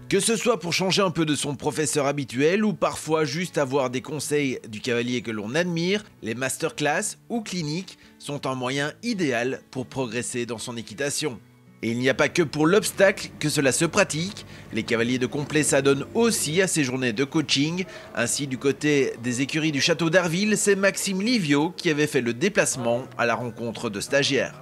Que ce soit pour changer un peu de son professeur habituel ou parfois juste avoir des conseils du cavalier que l'on admire, les masterclass ou cliniques sont un moyen idéal pour progresser dans son équitation. Et il n'y a pas que pour l'obstacle que cela se pratique, les cavaliers de complet s'adonnent aussi à ces journées de coaching. Ainsi, du côté des écuries du château d'Arville, c'est Maxime Livio qui avait fait le déplacement à la rencontre de stagiaires.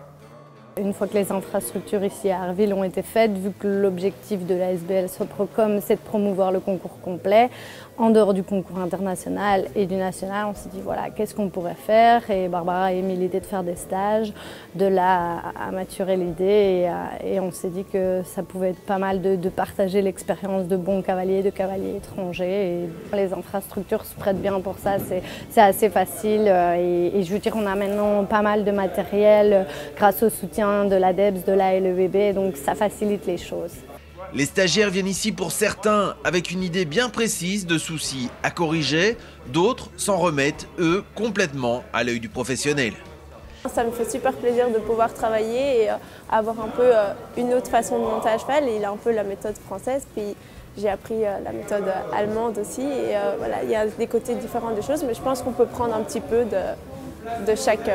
Une fois que les infrastructures ici à Arville ont été faites, vu que l'objectif de la SBL Soprocom c'est de promouvoir le concours complet, en dehors du concours international et du national, on s'est dit voilà, qu'est-ce qu'on pourrait faire, et Barbara a émis l'idée de faire des stages, de là à maturer l'idée et on s'est dit que ça pouvait être pas mal de partager l'expérience de bons cavaliers, de cavaliers étrangers, et les infrastructures se prêtent bien pour ça, c'est assez facile et je veux dire on a maintenant pas mal de matériel grâce au soutien de l'ADEPS, de la LEVB, donc ça facilite les choses. Les stagiaires viennent ici pour certains avec une idée bien précise de soucis à corriger, d'autres s'en remettent, eux, complètement à l'œil du professionnel. Ça me fait super plaisir de pouvoir travailler et avoir un peu une autre façon de monter à cheval. Il a un peu la méthode française, puis j'ai appris la méthode allemande aussi. Et voilà, il y a des côtés différents des choses, mais je pense qu'on peut prendre un petit peu de chaque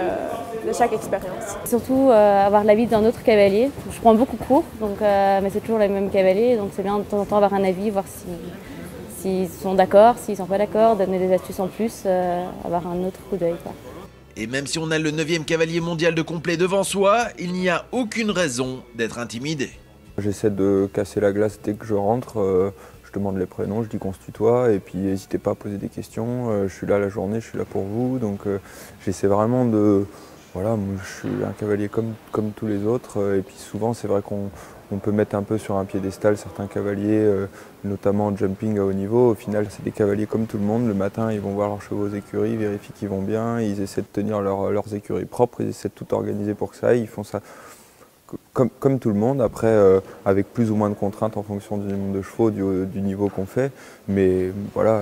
expérience. Surtout avoir l'avis d'un autre cavalier. Je prends beaucoup de cours, mais c'est toujours les mêmes cavaliers, donc c'est bien de temps en temps avoir un avis, voir s'ils sont d'accord, s'ils ne sont pas d'accord, donner des astuces en plus, avoir un autre coup d'œil. Et même si on a le 9e cavalier mondial de complet devant soi, il n'y a aucune raison d'être intimidé. J'essaie de casser la glace dès que je rentre. Je demande les prénoms, je dis qu'on se tutoie et puis n'hésitez pas à poser des questions. Je suis là la journée, je suis là pour vous. Donc j'essaie vraiment de... Voilà, moi, je suis un cavalier comme tous les autres. Et puis souvent c'est vrai qu'on peut mettre un peu sur un piédestal certains cavaliers, notamment en jumping à haut niveau. Au final c'est des cavaliers comme tout le monde. Le matin ils vont voir leurs chevaux aux écuries, vérifient qu'ils vont bien. Ils essaient de tenir leurs écuries propres, ils essaient de tout organiser pour que ça aille. Ils font ça comme tout le monde, après avec plus ou moins de contraintes en fonction du nombre de chevaux, du niveau qu'on fait. Mais voilà,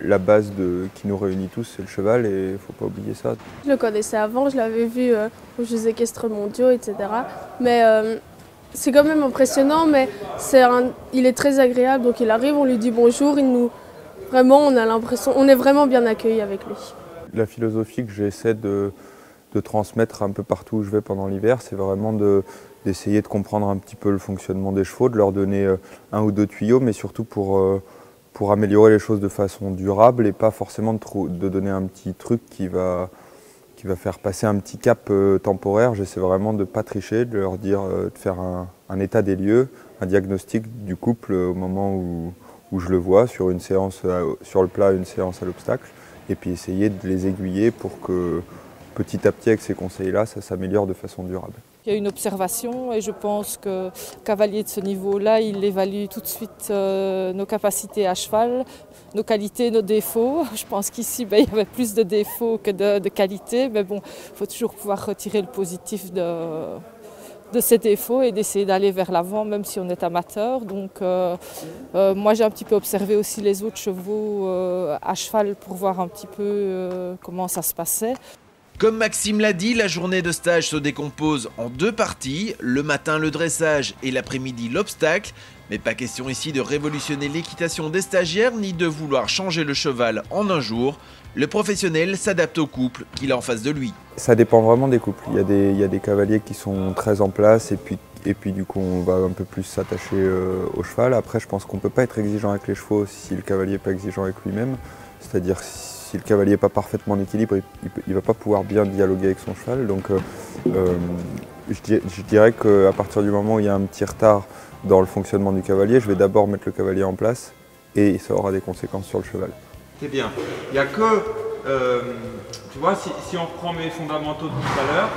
la base qui nous réunit tous, c'est le cheval et il ne faut pas oublier ça. Je le connaissais avant, je l'avais vu aux Jeux équestres mondiaux, etc. Mais c'est quand même impressionnant, mais il est très agréable. Donc il arrive, on lui dit bonjour, vraiment, on a l'impression, on est vraiment bien accueillis avec lui. La philosophie que j'essaie de transmettre un peu partout où je vais pendant l'hiver, c'est vraiment d'essayer de comprendre un petit peu le fonctionnement des chevaux, de leur donner un ou deux tuyaux, mais surtout pour améliorer les choses de façon durable et pas forcément de donner un petit truc qui va faire passer un petit cap temporaire. J'essaie vraiment de ne pas tricher, de leur dire, de faire un état des lieux, un diagnostic du couple au moment où je le vois, sur une séance sur le plat, une séance à l'obstacle, et puis essayer de les aiguiller pour que petit à petit, avec ces conseils-là, ça s'améliore de façon durable. Il y a une observation et je pense que cavalier de ce niveau-là, il évalue tout de suite nos capacités à cheval, nos qualités, nos défauts. Je pense qu'ici, il y avait plus de défauts que de qualités, mais bon, il faut toujours pouvoir retirer le positif de ces défauts et d'essayer d'aller vers l'avant, même si on est amateur. Donc, moi, j'ai un petit peu observé aussi les autres chevaux à cheval pour voir un petit peu comment ça se passait. Comme Maxime l'a dit, la journée de stage se décompose en 2 parties, le matin le dressage et l'après-midi l'obstacle. Mais pas question ici de révolutionner l'équitation des stagiaires ni de vouloir changer le cheval en un jour. Le professionnel s'adapte au couple qu'il a en face de lui. Ça dépend vraiment des couples. Il y a des cavaliers qui sont très en place et puis du coup on va un peu plus s'attacher au cheval. Après je pense qu'on ne peut pas être exigeant avec les chevaux si le cavalier n'est pas exigeant avec lui-même. C'est-à-dire si le cavalier n'est pas parfaitement en équilibre, il ne va pas pouvoir bien dialoguer avec son cheval. Donc je dirais qu'à partir du moment où il y a un petit retard dans le fonctionnement du cavalier, je vais d'abord mettre le cavalier en place et ça aura des conséquences sur le cheval. C'est bien. Il n'y a que, tu vois, si on reprend mes fondamentaux de tout à l'heure.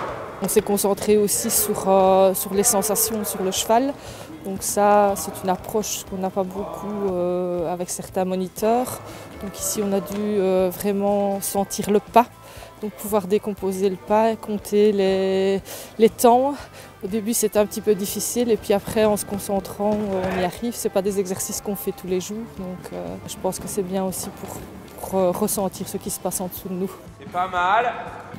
On s'est concentré aussi sur les sensations sur le cheval. Donc ça, c'est une approche qu'on n'a pas beaucoup avec certains moniteurs. Donc ici, on a dû vraiment sentir le pas, donc pouvoir décomposer le pas, compter les temps. Au début, c'était un petit peu difficile et puis après, en se concentrant, on y arrive. Ce n'est pas des exercices qu'on fait tous les jours, donc je pense que c'est bien aussi pour ressentir ce qui se passe en dessous de nous. C'est pas mal.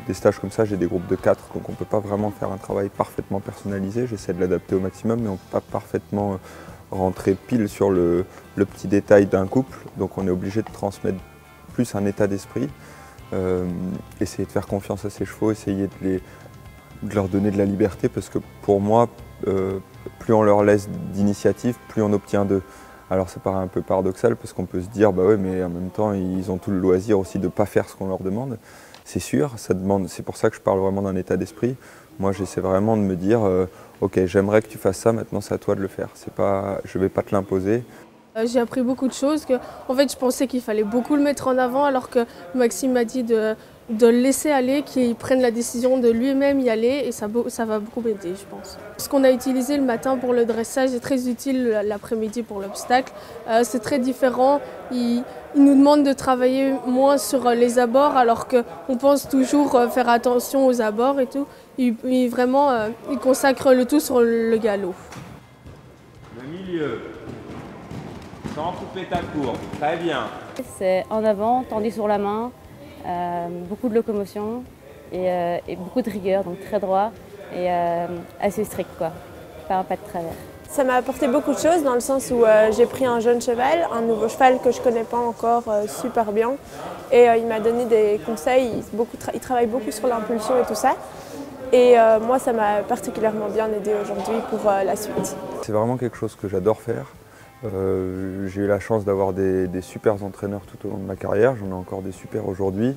Des stages comme ça, j'ai des groupes de 4, donc on ne peut pas vraiment faire un travail parfaitement personnalisé. J'essaie de l'adapter au maximum, mais on ne peut pas parfaitement rentrer pile sur le petit détail d'un couple, donc on est obligé de transmettre plus un état d'esprit, essayer de faire confiance à ses chevaux, essayer de leur donner de la liberté, parce que pour moi, plus on leur laisse d'initiative, plus on obtient d'eux. Alors ça paraît un peu paradoxal parce qu'on peut se dire, bah ouais, mais en même temps ils ont tout le loisir aussi de ne pas faire ce qu'on leur demande. C'est sûr, c'est pour ça que je parle vraiment d'un état d'esprit. Moi j'essaie vraiment de me dire, ok, j'aimerais que tu fasses ça, maintenant c'est à toi de le faire. Je ne vais pas te l'imposer. J'ai appris beaucoup de choses. En fait, je pensais qu'il fallait beaucoup le mettre en avant, alors que Maxime m'a dit de le laisser aller, qu'il prenne la décision de lui-même y aller, et ça va beaucoup m'aider, je pense. Ce qu'on a utilisé le matin pour le dressage est très utile l'après-midi pour l'obstacle. C'est très différent. Il nous demande de travailler moins sur les abords, alors qu'on pense toujours faire attention aux abords et tout. Il consacre le tout sur le galop. Le milieu. Sans couper ta courbe, très bien. C'est en avant, tendu sur la main, beaucoup de locomotion et beaucoup de rigueur, donc très droit et assez strict, quoi. Pas un pas de travers. Ça m'a apporté beaucoup de choses dans le sens où j'ai pris un jeune cheval, un nouveau cheval que je ne connais pas encore super bien. Et il m'a donné des conseils, il travaille beaucoup sur l'impulsion et tout ça. Et moi, ça m'a particulièrement bien aidé aujourd'hui pour la suite. C'est vraiment quelque chose que j'adore faire. J'ai eu la chance d'avoir des super entraîneurs tout au long de ma carrière, j'en ai encore des super aujourd'hui.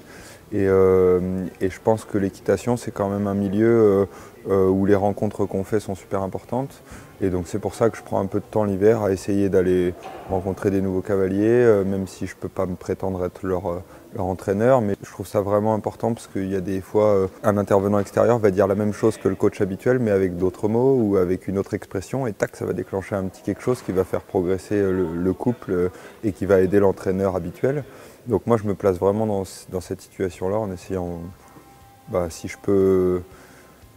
Et je pense que l'équitation, c'est quand même un milieu où les rencontres qu'on fait sont super importantes. Et donc c'est pour ça que je prends un peu de temps l'hiver à essayer d'aller rencontrer des nouveaux cavaliers, même si je ne peux pas me prétendre être leur entraîneur. Mais je trouve ça vraiment important parce qu'il y a des fois, un intervenant extérieur va dire la même chose que le coach habituel, mais avec d'autres mots ou avec une autre expression. Et tac, ça va déclencher un petit quelque chose qui va faire progresser le couple et qui va aider l'entraîneur habituel. Donc moi, je me place vraiment dans cette situation-là en essayant, si je peux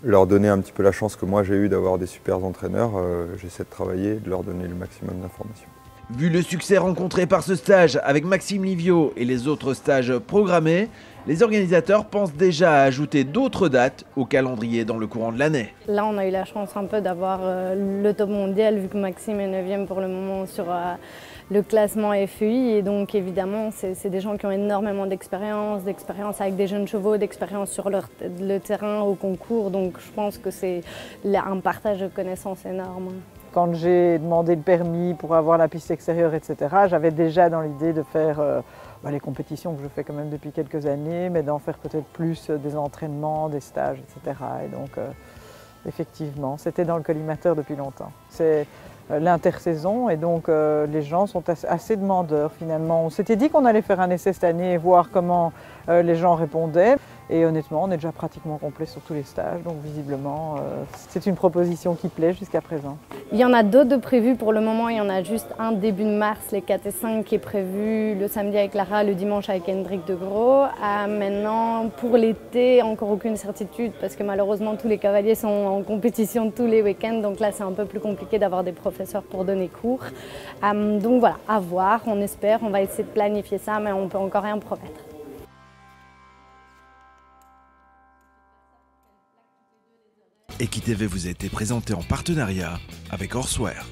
leur donner un petit peu la chance que moi j'ai eu d'avoir des super entraîneurs, j'essaie de travailler et de leur donner le maximum d'informations. Vu le succès rencontré par ce stage avec Maxime Livio et les autres stages programmés, les organisateurs pensent déjà à ajouter d'autres dates au calendrier dans le courant de l'année. Là, on a eu la chance un peu d'avoir le top mondial, vu que Maxime est 9e pour le moment sur le classement FEI. Et donc, évidemment, c'est des gens qui ont énormément d'expérience avec des jeunes chevaux, d'expérience sur le terrain au concours. Donc, je pense que c'est un partage de connaissances énorme. Quand j'ai demandé le permis pour avoir la piste extérieure, etc., j'avais déjà dans l'idée de faire les compétitions que je fais quand même depuis quelques années, mais d'en faire peut-être plus des entraînements, des stages, etc. Et donc, effectivement, c'était dans le collimateur depuis longtemps. C'est l'intersaison et donc les gens sont assez demandeurs finalement. On s'était dit qu'on allait faire un essai cette année et voir comment les gens répondaient. Et honnêtement, on est déjà pratiquement complet sur tous les stages, donc visiblement, c'est une proposition qui plaît jusqu'à présent. Il y en a d'autres de prévus pour le moment, il y en a juste un début de mars, les 4 et 5, qui est prévu le samedi avec Lara, le dimanche avec Hendrik de Gros. Maintenant, pour l'été, encore aucune certitude, parce que malheureusement, tous les cavaliers sont en compétition tous les week-ends, donc là, c'est un peu plus compliqué d'avoir des professeurs pour donner cours. Donc voilà, à voir, on espère, on va essayer de planifier ça, mais on ne peut encore rien promettre. EquiTV vous a été présenté en partenariat avec Horseware.